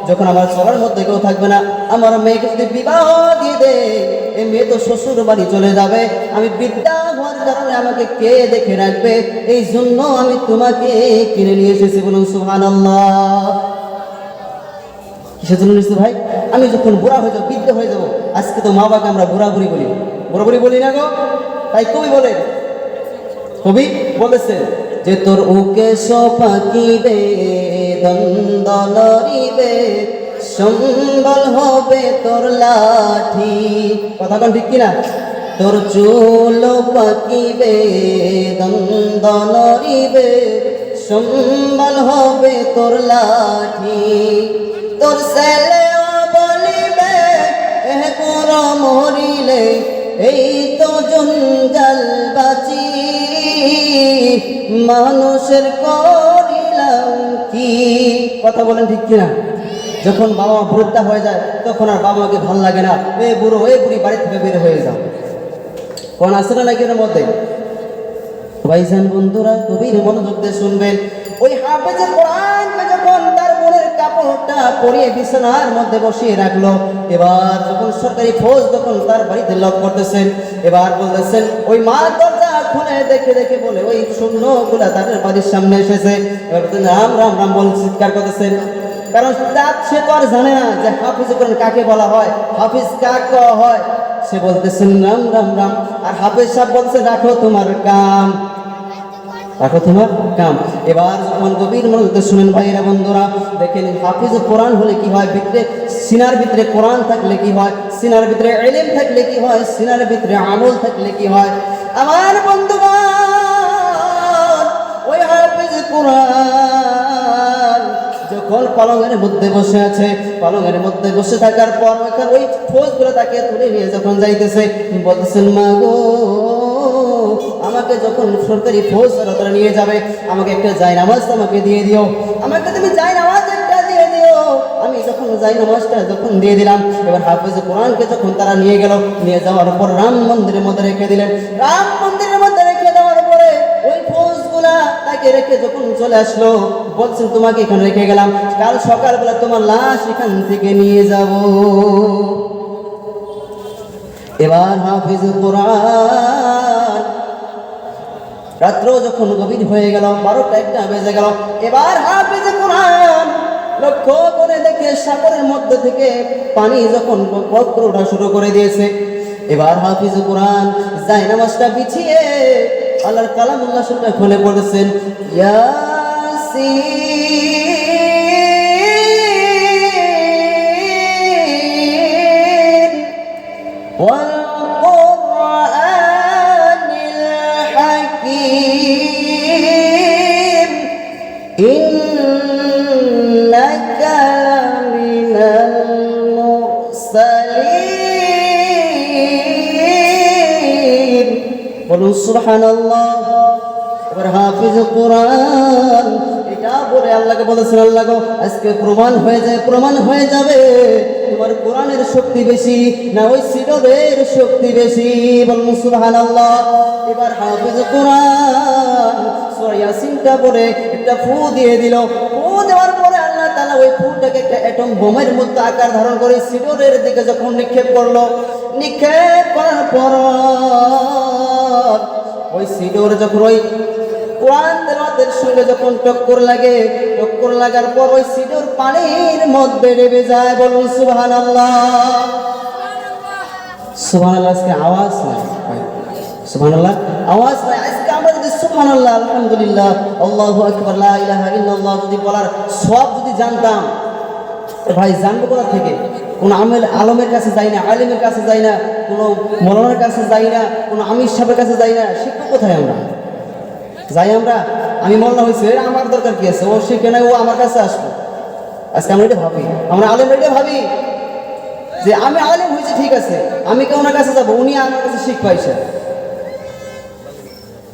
যখন আমার চলার মধ্যে কেউ থাকবে না, আমার মেয়েকে যদি বিবাহ দিয়ে দে, এই মেয়ে তো শ্বশুর বাড়ি চলে যাবে, আমি বৃদ্ধা হওয়ার কারণে আমাকে কে দেখে রাখবে? এই জন্য আমি তোমাকে কিনে নিয়ে এসেছি। বলুন সুবহানাল্লাহ। কিসের জন্য নিয়েছি ভাই? আমি যখন বুড়া হয়ে যাবো, বৃদ্ধ হয়ে যাবো, আজকে তো মা বাবাকে আমরা বুড়া বুড়ি বলি, বুড়া বুড়ি বলি না গো। তাই কবি বলে, কবি বলেছে যে তোর উকে পাকিবে দ্বন্দ্ব লড়িবে, সম্বল হবে তোর লাঠি। কথা কোন ঠিক কিনা? তোর চুল পাকিবে দ্বন্দ্ব লড়িবে, সম্বল হবে তোর লাঠি। তোর ছেলে বলিবে এ কোন মরিলে, এই তো জঞ্জাল বাঁচি, মানুষের করিলাম কি? কথা বলেন ঠিক কিনা? যখন বাবা মা বৃদ্ধা হয়ে যায় তখন আর বাবা মাকে ভাল লাগে না, এ বুড়ো এ বুড়ি বাড়ি থেকে বের হয়ে যাও। কোন আসে না নাকি এর মধ্যে? ভাইজান বন্ধুরা, গভীর মনোযোগ দিয়ে শুনবেন। ওই হাফেজে কোরআন যখন তার বোনের কাপড়টা পরিয়ে বিছানার মধ্যে বসিয়ে রাখলো, এবার যখন সরকারি ফৌজ যখন তার বাড়িতে লক করতেছেন, এবার বলতেছেন ওই মা দরজা খুলে দেখে দেখে বলে ওই শূন্যগুলা তাদের বাড়ির সামনে এসেছে। এবার বলতেন রাম রাম রাম বলে চিৎকার করতেছেন, কারণ সে তো আর জানে না যে হাফিজ কোরআন কাকে বলা হয়, হাফিজ কাকে হয়। সে বলতেছেন রাম রাম রাম, আর হাফিজ সাহেব বলছে রাখো তোমার কাম, রাখো তোমার কাম। এবার যখন গভীর মনোযোগ শুনেন ভাইরা বন্ধুরা, দেখেন হাফিজ কোরআন হলে কি হয়, ভিতরে সিনার ভিতরে কোরআন থাকলে কি হয়, সিনার ভিতরে ইলম থাকলে কি হয়, সিনার ভিতরে আমল থাকলে কি হয়। আমার বন্ধুগণ, ওই হাফিজ কোরআন যখন পালঙের মধ্যে বসে আছে, পালঙের মধ্যে বসে থাকার পর ওই ফৌজগুলো তাকে তুলে নিয়ে যখন যাইতেছে, বলতেছেন মা গো, আমাকে যখন সরকারি ফৌজ তারা নিয়ে যাবে, আমাকে একটা জায়নামাজ আমাকে দিয়ে দিও, আমাকে তুমি জায়নামাজ একটা দিয়ে দিও। আমি যখন জায়নামাজটা যখন দিয়ে দিলাম, এবার হাফেজ কোরআনকে যখন তারা নিয়ে গেল, নিয়ে যাওয়ার পর রাম মন্দিরের মধ্যে রেখে দিলেন। রাম মন্দিরের মধ্যে রেখে দেওয়ার পরে ওই ফৌজগুলা তাকে রেখে যখন চলে আসলো, বলছেন তোমাকে এখানে রেখে গেলাম, কাল সকালবেলা তোমার লাশ এখান থেকে নিয়ে যাব। এবার হাফেজ কোরআন রাত্র যখন গভীর হয়ে গেল, 12টা-1টা বেজে গেল, এবার হাফেজ কোরআন লক্ষ্য করে দেখে সাগরের মধ্যে থেকে পানি যখন বক্র ওঠা শুরু করে দিয়েছে, এবার হাফেজ কোরআন জায়নামাজটা বিছিয়ে আল্লাহর কালামুল্লাহ শরীফটা খুলে পড়েছেন, ইয়াসিন ওয়াল ইন্নাকা লামিনাল মুরসালিন। বলুন সুবহানাল্লাহ। এবার হাফেজ কোরআন এটা বলে আল্লাহকে বলেছেন, আল্লাহ গো, আজকে প্রমাণ হয়ে যায়, প্রমাণ হয়ে যাবে তোমার কোরআনের শক্তি বেশি না ওই সিডরের শক্তি বেশি। বলুন সুবহানাল্লাহ। এবার হাফেজ কোরআন সূরা ইয়াসিনটা পড়ে একটা ফু দিয়ে দিল। ফু দেওয়ার পরে আল্লাহ তাআলা ওই ফুটাকে একটা অ্যাটম বোমের মতো আকার ধারণ করে সিডরের দিকে যখন নিক্ষেপ করলো, নিক্ষেপ করার পর ওই সিডর যখন ওই কোরআন তেলাওয়াতের সঙ্গে যখন টক্কর লাগে, টক্কর লাগার পর ওই সিডর পানির মধ্যে ডুবে যায়। বলুন সুবহানাল্লাহ। সুবহানাল্লাহ। আজকে আওয়াজ নাই, সুবহানাল্লাহ আওয়াজ নাই। আজকে আমরা যদি সুবহানাল্লাহ, আলহামদুলিল্লাহ, আল্লাহু আকবার, লা ইলাহা ইল্লাল্লাহ যদি বলার সওয়াব যদি জানতাম, ভাই জানবো কোথা থেকে? কোনো আলমের কাছে যাই না, আলেমের কাছে যাই না, কোনো মৌলানার কাছে যাই না, কোনো আমির সাহেবের কাছে যাই না, শিখবো কোথায়? আমরা যাই, আমি মৌলানা হয়েছে, আমার দরকার কি আছে? ও শিখে নাই, ও আমার কাছে আসবো। আজকে আমরা এটা ভাবি, আমরা আলেমরা এটা ভাবি যে আমি আলেম হয়েছি, ঠিক আছে, আমি কেউ ওনার কাছে যাবো, উনি আমার কাছে শিখবাইছে।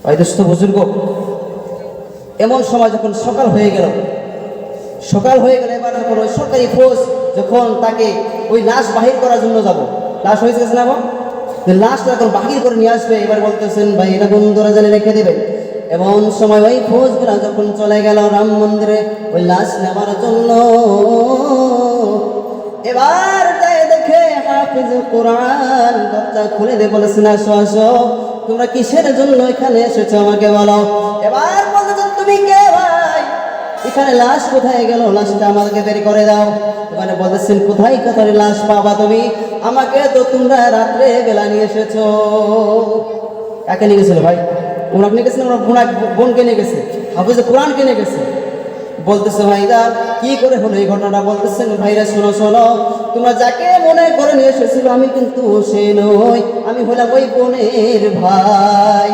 ভাই দোস্ত বুজুর্গ, এমন সময় যখন সকাল হয়ে গেল, এবার যখন ওই সরকারি ফৌজ যখন তাকে ওই লাশ বাহির করার জন্য যাব, লাশ হয়েছে না, লাশটা যখন বাহির করে নিয়ে আসবে, এবার বলতেছেন ভাই এটা বন্ধুরা জানে রেখে দেবেন। এমন সময় ওই ফৌজগুলা যখন চলে গেল রাম মন্দিরে ওই লাশ নেওয়ার জন্য, এবার যায় দেখে হাফিজ কোরআন দরজা খুলে দিয়ে বলেছেন, আসো আসো, তোমরা কিসের জন্য এখানে এসেছো আমাকে বলো। এবার বলতেছেন, তুমি কে ভাই? এখানে লাশ কোথায় গেল? লাশটা আমাকে বের করে দাও। ওখানে বলতেছেন, কোথায় কোথায় লাশ পাবা তুমি? আমাকে তো তোমরা রাত্রে বেলা নিয়ে এসেছো। কাকে নিয়ে গেছিল ভাই? ওনাকে নিয়ে গেছেন, ওনার বোনকে নিয়ে গেছে, হাফিজ কোরআনকে নিয়ে গেছে। বলতেছে, ভাইরা কি করে হলো এই ঘটনাটা? বলতেছেন, ভাইরা শোনো শোনো, তোমরা যাকে মনে করে নিয়ে এসেছিল আমি কিন্তু সে নই, আমি হলাম ওই বোনের ভাই।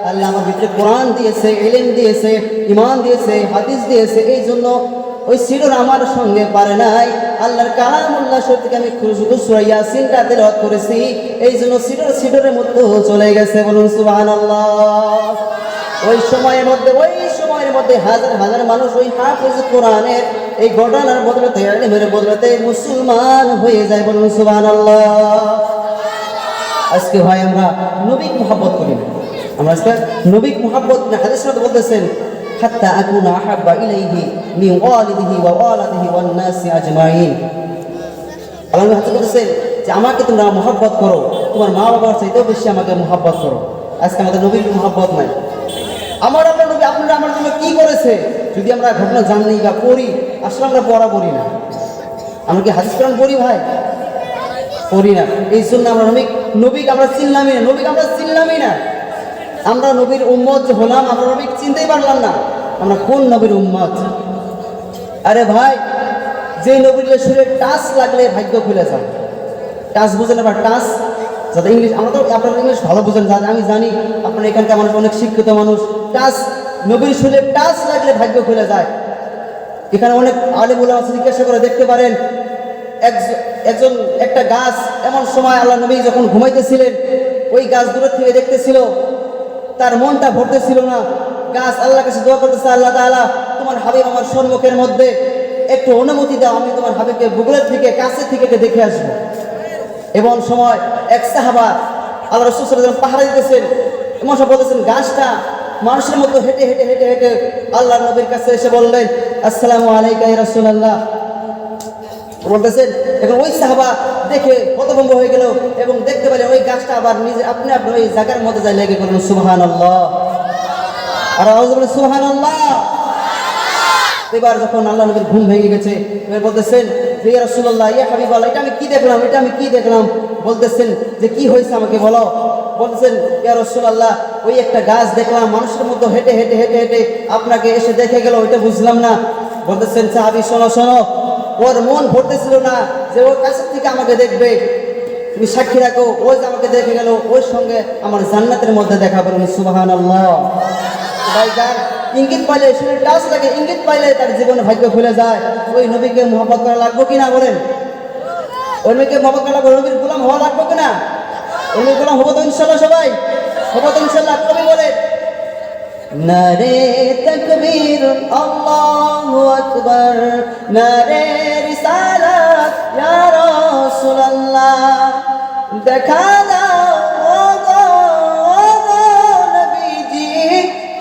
আল্লাহ আমার ভিতরে কোরআন দিয়েছে, ইলম দিয়েছে, ঈমান দিয়েছে, হাদিস দিয়েছে, এই জন্য ওই সিডর আমার সঙ্গে পারে নাই। আল্লাহর কালামুল্লাহ শরীফ থেকে আমি শুধু সূরা ইয়াসিনটা তেলাওয়াত করেছি, এই জন্য সিডরের মধ্যে চলে গেছে। বলুন সুবহানাল্লাহ। ওই সময়ের মধ্যে হাজার হাজার মানুষ ওই হাফিজ কোরআনের এই ঘটনার বদলতে, ইলমের বদলতে মুসলমান হয়ে যায়। বলুন সুবহানাল্লাহ। আজকে ভাই আমরা নবীকে মুহাব্বত করি না, আমরা আজকে নবীকে মুহাব্বত না। হাদিসে বলতেছেন, হাত্তা আকুনা আহাব্বা ইলাইহি মিন ওয়ালিদিহি ওয়া ওয়ালাদিহি ওয়ান নাসি আজমাইন। আল্লাহ হাদিসে বলতেছেন যে আমাকে তোমরা মুহাব্বত করো, তোমার মা বাবার চাইতেও বেশি আমাকে মুহাব্বত করো। আজকে আমাদের নবীর মুহাব্বত নাই। আমার আপনার নবী আপনারা আমার জন্য কি করেছে যদি আমরা ঘটনা জানি বা পড়ি? আসলে আমরা পড়ি না। আমরা কি হাদিস কোরআন পড়ি ভাই? পড়ি না। এই জন্য আমরা নবীকে আমরা চিনলামই না, নবীকে আমরা চিনলামই না। আমরা নবীর উম্মত যে হলাম, আমরা নবীকে চিনতেই পারলাম না আমরা কোন নবীর উম্মত। আরে ভাই, যে নবীর শরীরে টাচ লাগলে ভাগ্য খুলে যায়। টাচ বুঝেন আবার? টাচ যাতে ইংলিশ, আমরা তো আপনারা ইংলিশ ভালো বুঝেন, আমি জানি আপনার এখানকার মানুষ অনেক শিক্ষিত মানুষ। টাচ, নবীর শরীরে টাচ লাগলে ভাগ্য খুলে যায়। এখানে অনেক আলেম ওলামা আছে, জিজ্ঞাসা করে দেখতে পারেন। একটা গাছ, এমন সময় আল্লাহ নবী যখন ঘুমাইতেছিলেন, ওই গাছ দূরের থেকে দেখতেছিল, তার মনটা ভরতেছিল না। গাছ আল্লাহর কাছে দোয়া করতেছে, আল্লাহ তাআলা তোমার হাবিব আমার সম্মুখের মধ্যে, একটু অনুমতি দাও, আমি তোমার হাবিবকে বুগলের থেকে কাছে থেকে দেখে আসবো। এমন সময় এক সাহাবা আল্লাহ রাসূল সাল্লাল্লাহু আলাইহি ওয়াসাল্লাম পাহারা দিতেছেন, এমন সময় বলতেছেন, গাছটা মানুষের মতো হেঁটে হেঁটে হেঁটে হেঁটে আল্লাহ নবীর কাছে এসে বললেন, আসসালামু আলাইকা ইয়া রাসূলুল্লাহ। বলতেছেন, এখন ওই সাহাবা দেখে হতভম্ব হয়ে গেল এবং দেখতে পেলেন ওই গাছটা আবার নিজে আপনি ওই জায়গার মধ্যে যায় লেগে গেলেন। সুবহানাল্লাহ। আর আওয়াজ বলে সুবহানাল্লাহ। এবার যখন আল্লাহ নবীর ঘুম ভেঙে গেছে, এবার বলতেছেন যে ইয়া রাসূলুল্লাহ, ইয়া হাবিবাল্লাহ, এটা আমি কি দেখলাম? বলতেছেন যে কি হয়েছে আমাকে বলো। বলতেছেন, ইয়া রাসূলুল্লাহ, ওই একটা গাছ দেখলাম মানুষের মতো হেঁটে হেঁটে হেঁটে হেঁটে আপনাকে এসে দেখে গেল, ওইটা বুঝলাম না। বলতেছেন, সাহাবী শোনো শোনো, ওর মন ভরতেছিল না যে ওর কাছের থেকে আমাকে দেখবে, তুমি সাক্ষী রাখো, ওই যে আমাকে দেখে গেল, ওর সঙ্গে আমার জান্নাতের মধ্যে দেখা। বলুন সুবহানাল্লাহ। ভাই, যার ইঙ্গিত পাইলে, শরীর টাচ লাগে, ইঙ্গিত পাইলে তার জীবনে ভাগ্য খুলে যায়। ওই নবীকে মুহাব্বত করা লাগবে কিনা বলেন? ওই নবীকে মুহাব্বত করা লাগবে, নবীর গোলাম হওয়া লাগবে কিনা? ওই নবীর গোলাম হবো তো ইনশাআল্লাহ, সবাই হবো তো ইনশাআল্লাহ। কবি বলে, নারে তাকবীর আল্লাহু আকবার, নারে রিসালাত ইয়া রাসূলুল্লাহ, দেখা দাও ওগো নবীজি,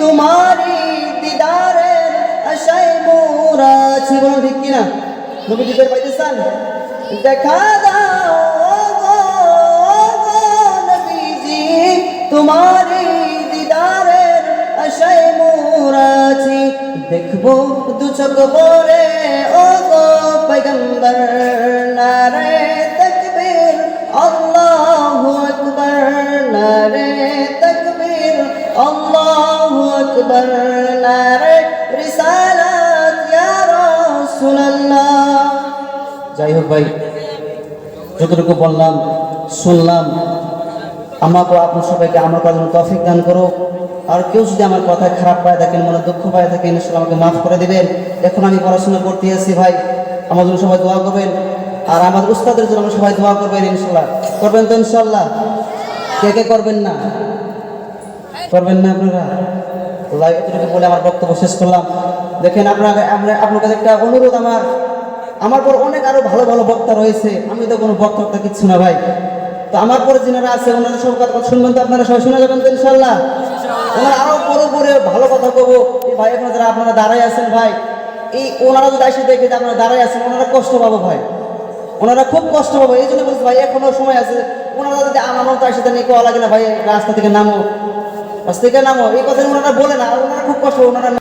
তোমারি দিদারের আশায় মোরা আছি। বলুন ঠিক কিনা? নবী দিদার পাইতেছেন? দেখা দাও ওগো নবীজি, তোমারি দিদারের আশায় মোরা আছি, দেখবো দু চোখ ভরে ওগো পয়গম্বর। নারে তাকবীর আল্লাহু আকবার, নারে তাকবীর আল্লাহু আকবার, নারে রিসালাত ইয়া রাসূলুল্লাহ। যাই হোক ভাই, যতটুকু বললাম শুনলাম, আমাকে আপনার সবাইকে আমার করার জন্য তৌফিক দান করো। আর কেউ যদি আমার কথায় খারাপ পায় থাকেন, মনে দুঃখ পায় থাকেন, ইনশাআল্লাহ আমাকে মাফ করে দেবেন। এখন আমি পড়াশোনা করতে আসি ভাই, আমার জন্য সবাই দোয়া করবেন, আর আমার উস্তাদের জন্য সবাই দোয়া করবেন। ইনশাআল্লাহ করবেন তো? ইনশাআল্লাহ। কে কে করবেন না? করবেন না আপনারা? এতটুকু বলে আমার বক্তব্য শেষ করলাম। দেখেন, আপনার কাছে একটা অনুরোধ, আমার পর অনেক আরো ভালো ভালো বক্তা রয়েছে, আমি তো কোনো বক্তা কিচ্ছু না ভাই। তো আমার পরে যিনারা আছে ওনারা সব কথা শুনবেন তো? আপনারা সবাই শুনে যাবেন তো ইনশাআল্লাহ? ওনারা আরো পরে ভালো কথা কব। এই ভাই আপনারা আপনারা দাঁড়াই আছেন ভাই, এই ওনারা যদি এসে দেখে যে আপনারা দাঁড়াই আছেন, ওনারা কষ্ট পাবো ভাই। ওনারা খুব কষ্ট পাবে। এই জন্য বলছি ভাই এখনো সময় আছে, ওনারা যদি আমারও তার সাথে নিয়ে কোয়া লাগে না ভাই রাস্তা থেকে নামো, রাস্তা থেকে নামো, এই কথা ওনারা বলে না, আর ওনারা খুব কষ্ট, ওনারা